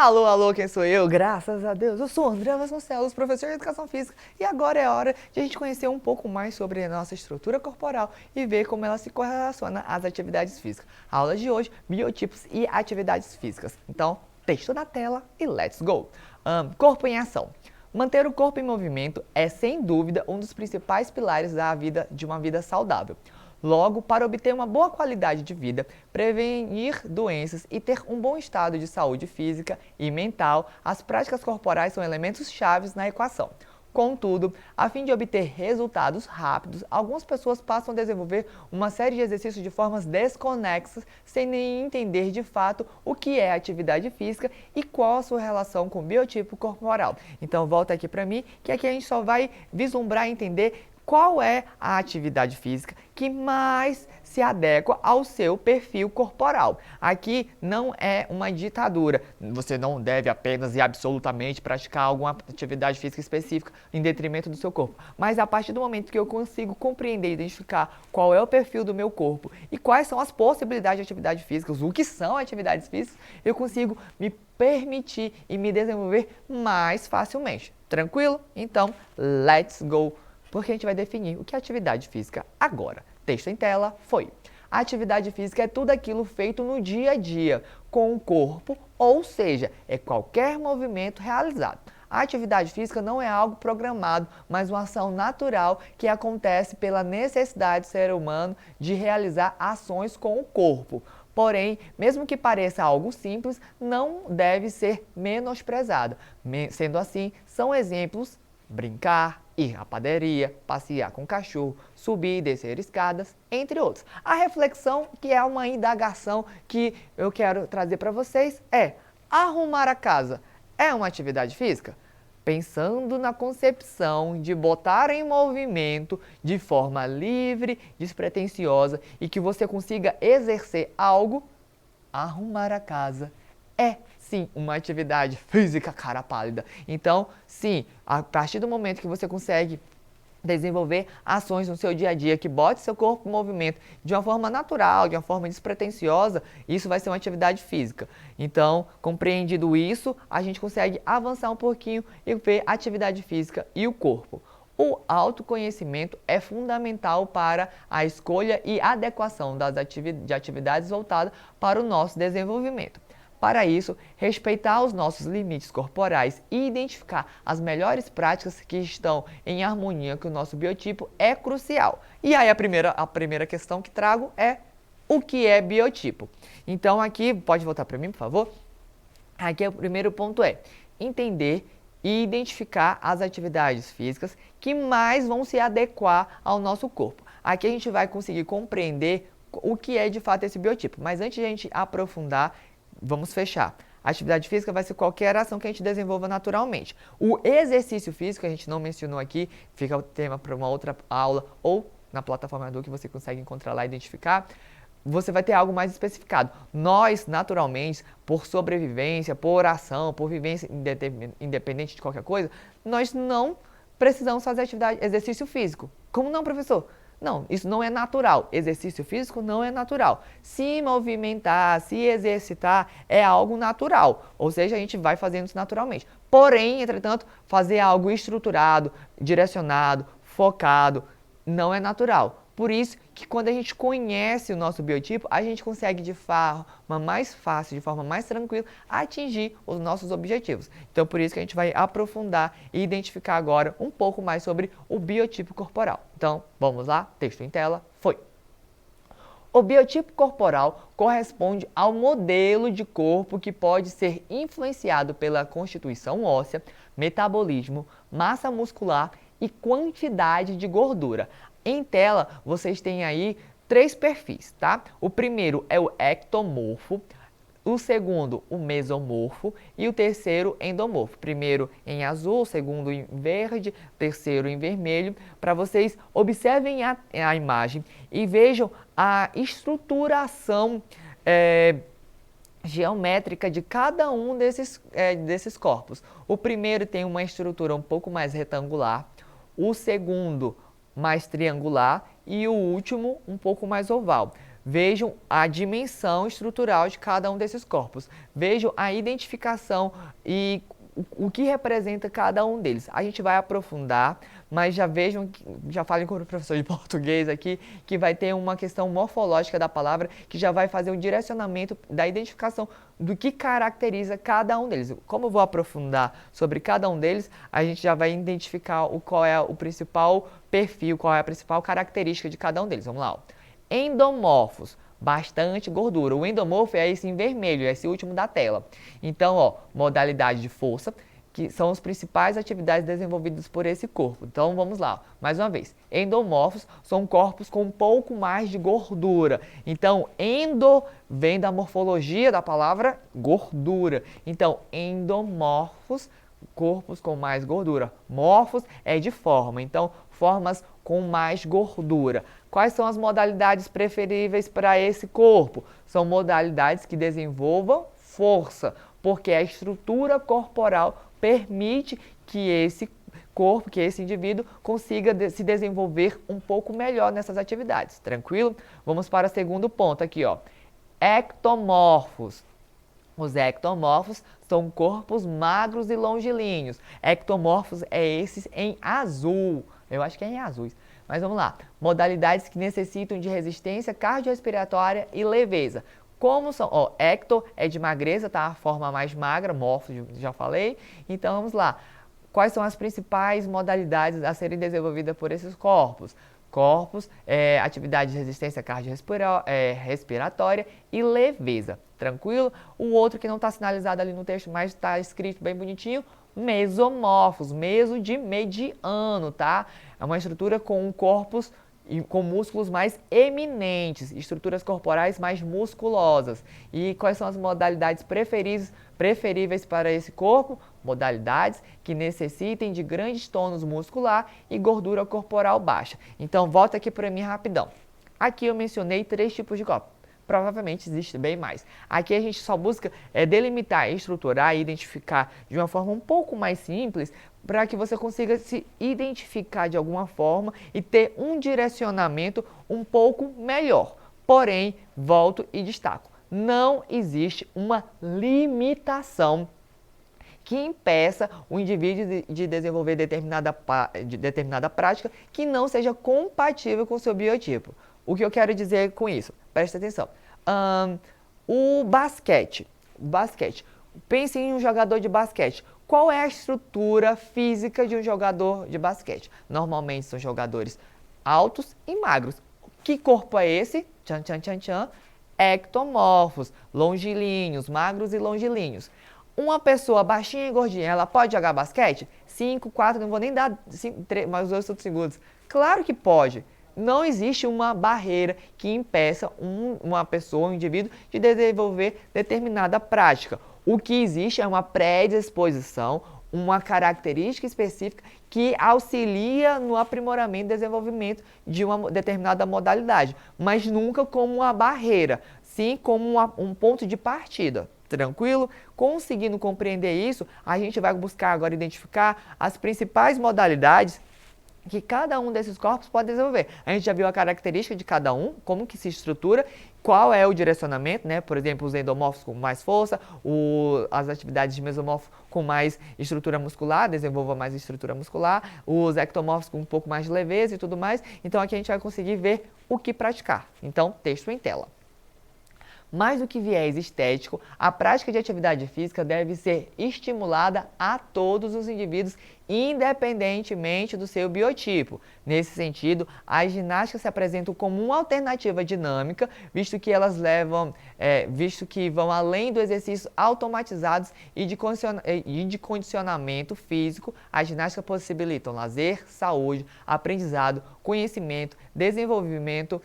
Alô, alô, quem sou eu? Graças a Deus, eu sou o André Vasconcelos, professor de Educação Física, e agora é a hora de a gente conhecer um pouco mais sobre a nossa estrutura corporal e ver como ela se correlaciona às atividades físicas. A aula de hoje, biotipos e atividades físicas. Então, texto na tela e let's go! Corpo em ação. Manter o corpo em movimento é, sem dúvida, um dos principais pilares de uma vida saudável. Logo, para obter uma boa qualidade de vida, prevenir doenças e ter um bom estado de saúde física e mental, as práticas corporais são elementos chaves na equação. Contudo, a fim de obter resultados rápidos, algumas pessoas passam a desenvolver uma série de exercícios de formas desconexas, sem nem entender de fato o que é atividade física e qual a sua relação com o biotipo corporal. Então, volta aqui para mim, que aqui a gente só vai vislumbrar e entender qual é a atividade física que mais se adequa ao seu perfil corporal. Aqui não é uma ditadura. Você não deve apenas e absolutamente praticar alguma atividade física específica em detrimento do seu corpo. Mas a partir do momento que eu consigo compreender e identificar qual é o perfil do meu corpo e quais são as possibilidades de atividade física, o que são atividades físicas, eu consigo me permitir e me desenvolver mais facilmente. Tranquilo? Então, let's go! Porque a gente vai definir o que é atividade física agora. Texto em tela, foi. A atividade física é tudo aquilo feito no dia a dia com o corpo, ou seja, é qualquer movimento realizado. A atividade física não é algo programado, mas uma ação natural que acontece pela necessidade do ser humano de realizar ações com o corpo. Porém, mesmo que pareça algo simples, não deve ser menosprezado. Sendo assim, são exemplos: brincar, ir à padaria, passear com o cachorro, subir e descer escadas, entre outros. A reflexão, que é uma indagação que eu quero trazer para vocês, é: arrumar a casa é uma atividade física? Pensando na concepção de botar em movimento de forma livre, despretensiosa e que você consiga exercer algo, arrumar a casa é sim uma atividade física, cara pálida. Então, sim, a partir do momento que você consegue desenvolver ações no seu dia a dia que bote seu corpo em movimento de uma forma natural, de uma forma despretensiosa, isso vai ser uma atividade física. Então, compreendido isso, a gente consegue avançar um pouquinho e ver a atividade física e o corpo. O autoconhecimento é fundamental para a escolha e adequação de atividades voltadas para o nosso desenvolvimento. Para isso, respeitar os nossos limites corporais e identificar as melhores práticas que estão em harmonia com o nosso biotipo é crucial. E aí a primeira questão que trago é: o que é biotipo? Então aqui, pode voltar para mim, por favor? Aqui o primeiro ponto é entender e identificar as atividades físicas que mais vão se adequar ao nosso corpo. Aqui a gente vai conseguir compreender o que é de fato esse biotipo. Mas antes de a gente aprofundar, vamos fechar. A atividade física vai ser qualquer ação que a gente desenvolva naturalmente. O exercício físico, a gente não mencionou aqui, fica o tema para uma outra aula ou na plataforma do que você consegue encontrar lá e identificar. Você vai ter algo mais especificado. Nós, naturalmente, por sobrevivência, por ação, por vivência independente de qualquer coisa, nós não precisamos fazer exercício físico. Como não, professor? Não, isso não é natural. Exercício físico não é natural. Se movimentar, se exercitar é algo natural. Ou seja, a gente vai fazendo isso naturalmente. Porém, entretanto, fazer algo estruturado, direcionado, focado, não é natural. Por isso que quando a gente conhece o nosso biotipo, a gente consegue de forma mais fácil, de forma mais tranquila, atingir os nossos objetivos. Então, por isso que a gente vai aprofundar e identificar agora um pouco mais sobre o biotipo corporal. Então, vamos lá? Texto em tela, foi! O biotipo corporal corresponde ao modelo de corpo que pode ser influenciado pela constituição óssea, metabolismo, massa muscular e quantidade de gordura. Em tela, vocês têm aí 3 perfis, tá? O primeiro é o ectomorfo, o segundo, o mesomorfo e o terceiro, endomorfo. Primeiro em azul, segundo em verde, terceiro em vermelho. Para vocês observem a imagem e vejam a estruturação geométrica de cada um desses corpos. O primeiro tem uma estrutura um pouco mais retangular, o segundo mais triangular e o último um pouco mais oval. vejam a dimensão estrutural de cada um desses corpos, vejam a identificação e o que representa cada um deles. A gente vai aprofundar, mas já vejam, já falem com o professor de português aqui, que vai ter uma questão morfológica da palavra, que já vai fazer um direcionamento da identificação do que caracteriza cada um deles. Como eu vou aprofundar sobre cada um deles, a gente já vai identificar qual é o principal perfil, qual é a principal característica de cada um deles. Vamos lá. Ó. Endomorfos. Bastante gordura. O endomorfo é esse em vermelho, esse último da tela. Então, ó, modalidade de força, que são as principais atividades desenvolvidas por esse corpo. Então, vamos lá. Mais uma vez. Endomorfos são corpos com um pouco mais de gordura. Então, endo vem da morfologia da palavra gordura. Então, endomorfos, corpos com mais gordura. Morfos é de forma. Então, formas com mais gordura. Quais são as modalidades preferíveis para esse corpo? São modalidades que desenvolvam força, porque a estrutura corporal permite que esse corpo, que esse indivíduo consiga se desenvolver um pouco melhor nessas atividades. Tranquilo? Vamos para o segundo ponto aqui, ó. Ectomorfos. Os ectomorfos são corpos magros e longilíneos. Ectomorfos é esses em azul. Eu acho que é em azuis. Mas vamos lá. Modalidades que necessitam de resistência cardiorrespiratória e leveza. Como são? Ó, ecto é de magreza, tá? A forma mais magra, morfo, já falei. Então vamos lá. Quais são as principais modalidades a serem desenvolvidas por esses corpos? Atividade de resistência cardiorrespiratória e leveza. Tranquilo? O outro que não está sinalizado ali no texto, mas está escrito bem bonitinho, mesomorfos, meso de mediano, tá? É uma estrutura com corpos e com músculos mais eminentes, estruturas corporais mais musculosas. E quais são as modalidades preferíveis para esse corpo? Modalidades que necessitem de grandes tônus muscular e gordura corporal baixa. Então, volta aqui para mim rapidão. Aqui eu mencionei 3 tipos de corpo. Provavelmente existe bem mais. Aqui a gente só busca delimitar, estruturar e identificar de uma forma um pouco mais simples para que você consiga se identificar de alguma forma e ter um direcionamento um pouco melhor. Porém, volto e destaco, não existe uma limitação que impeça o indivíduo de desenvolver determinada prática que não seja compatível com o seu biotipo. O que eu quero dizer com isso? Presta atenção. O basquete. Pense em um jogador de basquete. Qual é a estrutura física de um jogador de basquete? Normalmente são jogadores altos e magros. Que corpo é esse? Tchan, tchan, tchan, tchan. Ectomorfos, longilíneos, magros e longilíneos. Uma pessoa baixinha e gordinha, ela pode jogar basquete? 5, 4, não vou nem dar 5, 3, mais os 2 segundos. Claro que pode. Não existe uma barreira que impeça uma pessoa, um indivíduo, de desenvolver determinada prática. O que existe é uma predisposição, uma característica específica que auxilia no aprimoramento e desenvolvimento de uma determinada modalidade, mas nunca como uma barreira, sim como um ponto de partida. Tranquilo? Conseguindo compreender isso, a gente vai buscar agora identificar as principais modalidades que cada um desses corpos pode desenvolver. A gente já viu a característica de cada um, como que se estrutura, qual é o direcionamento, né? Por exemplo, os endomorfos com mais força, as atividades de mesomorfo com mais estrutura muscular, desenvolva mais estrutura muscular, os ectomorfos com um pouco mais de leveza e tudo mais. Então aqui a gente vai conseguir ver o que praticar. Então, texto em tela. Mais do que viés estético, a prática de atividade física deve ser estimulada a todos os indivíduos, independentemente do seu biotipo. Nesse sentido, as ginásticas se apresentam como uma alternativa dinâmica, visto que vão além do exercício automatizados e de condicionamento físico. As ginásticas possibilitam lazer, saúde, aprendizado, conhecimento, desenvolvimento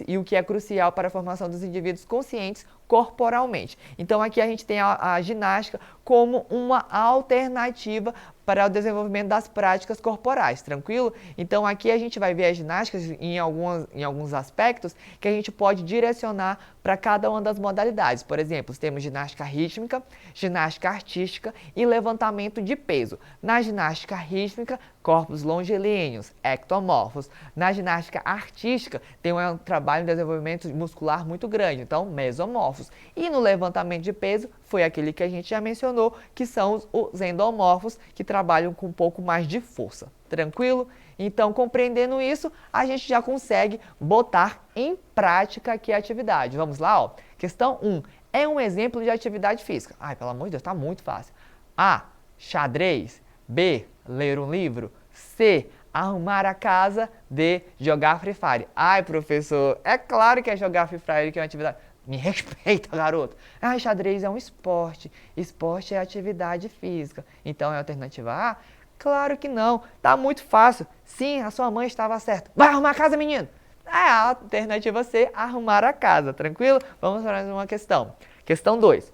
e o que é crucial para a formação dos indivíduos conscientes corporalmente. Então aqui a gente tem a ginástica como uma alternativa para o desenvolvimento das práticas corporais, tranquilo? Então aqui a gente vai ver as ginásticas em alguns aspectos que a gente pode direcionar para cada uma das modalidades. Por exemplo, temos ginástica rítmica, ginástica artística e levantamento de peso. Na ginástica rítmica, corpos longilíneos, ectomorfos. Na ginástica artística, tem um trabalho de desenvolvimento muscular muito grande, então mesomorfos. E no levantamento de peso, foi aquele que a gente já mencionou, que são os endomorfos, que trabalham com um pouco mais de força. Tranquilo? Então, compreendendo isso, a gente já consegue botar em prática aqui a atividade. Vamos lá, ó. Questão 1. É um exemplo de atividade física. Ai, pelo amor de Deus, está muito fácil. A. Xadrez. B. Ler um livro. C. Arrumar a casa. D. Jogar Free Fire. Ai, professor, é claro que é jogar Free Fire que é uma atividade... Me respeita, garoto. Ah, xadrez é um esporte. Esporte é atividade física. Então, é a alternativa A? Claro que não. Tá muito fácil. Sim, a sua mãe estava certa. Vai arrumar a casa, menino. É a alternativa C, arrumar a casa. Tranquilo? Vamos para mais uma questão. Questão 2.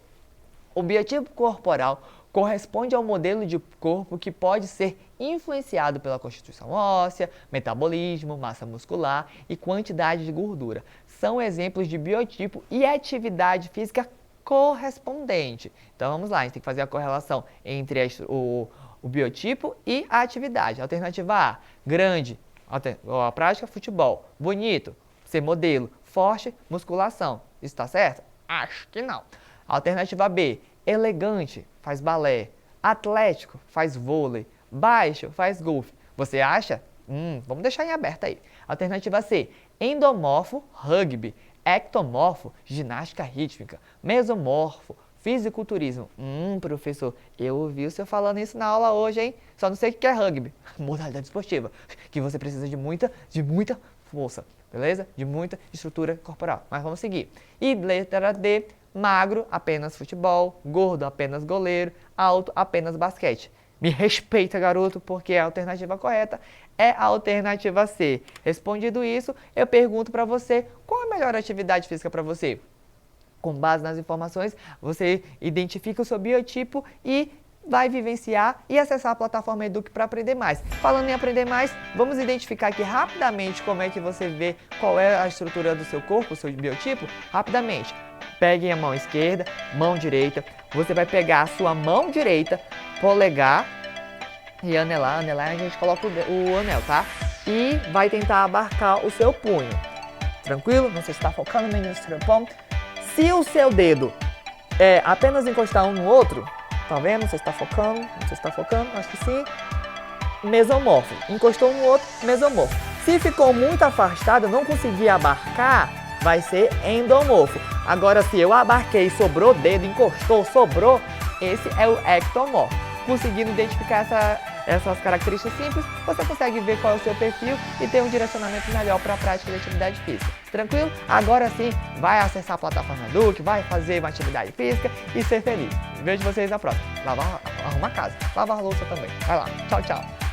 O biotipo corporal corresponde ao modelo de corpo que pode ser influenciado pela constituição óssea, metabolismo, massa muscular e quantidade de gordura. São exemplos de biotipo e atividade física correspondente. Então vamos lá, a gente tem que fazer a correlação entre o biotipo e a atividade. Alternativa A, grande, a prática futebol, bonito, ser modelo, forte, musculação. Isso está certo? Acho que não. Alternativa B, elegante, faz balé, atlético, faz vôlei, baixo, faz golfe. Você acha? Vamos deixar em aberto aí. Alternativa C, endomorfo, rugby, ectomorfo, ginástica rítmica, mesomorfo, fisiculturismo. Professor, eu ouvi o senhor falando isso na aula hoje, hein? Só não sei o que é rugby, modalidade esportiva, que você precisa de muita força, beleza? De muita estrutura corporal. Mas vamos seguir. E letra D, magro, apenas futebol, gordo, apenas goleiro, alto, apenas basquete. Me respeita, garoto, porque a alternativa correta é a alternativa C. Respondido isso, eu pergunto para você, qual a melhor atividade física para você? Com base nas informações, você identifica o seu biotipo e vai vivenciar e acessar a plataforma Eduque para aprender mais. Falando em aprender mais, vamos identificar aqui rapidamente como é que você vê qual é a estrutura do seu corpo, o seu biotipo. Rapidamente, peguem a mão esquerda, mão direita. Você vai pegar a sua mão direita, polegar e anelar. Anelar a gente coloca o anel, tá? E vai tentar abarcar o seu punho. Tranquilo? Não sei se está focando, menino estrepão. Se o seu dedo é apenas encostar um no outro, tá vendo? Você está focando? Não sei se está focando, acho que sim. Mesomorfo. Encostou um no outro, mesomorfo. Se ficou muito afastado, não conseguir abarcar, vai ser endomorfo. Agora, se eu abarquei, sobrou dedo, encostou, sobrou, esse é o ectomorfo. Conseguindo identificar essas características simples, você consegue ver qual é o seu perfil e ter um direcionamento melhor para a prática de atividade física. Tranquilo? Agora sim, vai acessar a plataforma Eduque, vai fazer uma atividade física e ser feliz. Vejo vocês na próxima. Arrumar a casa, lavar a louça também. Vai lá. Tchau, tchau.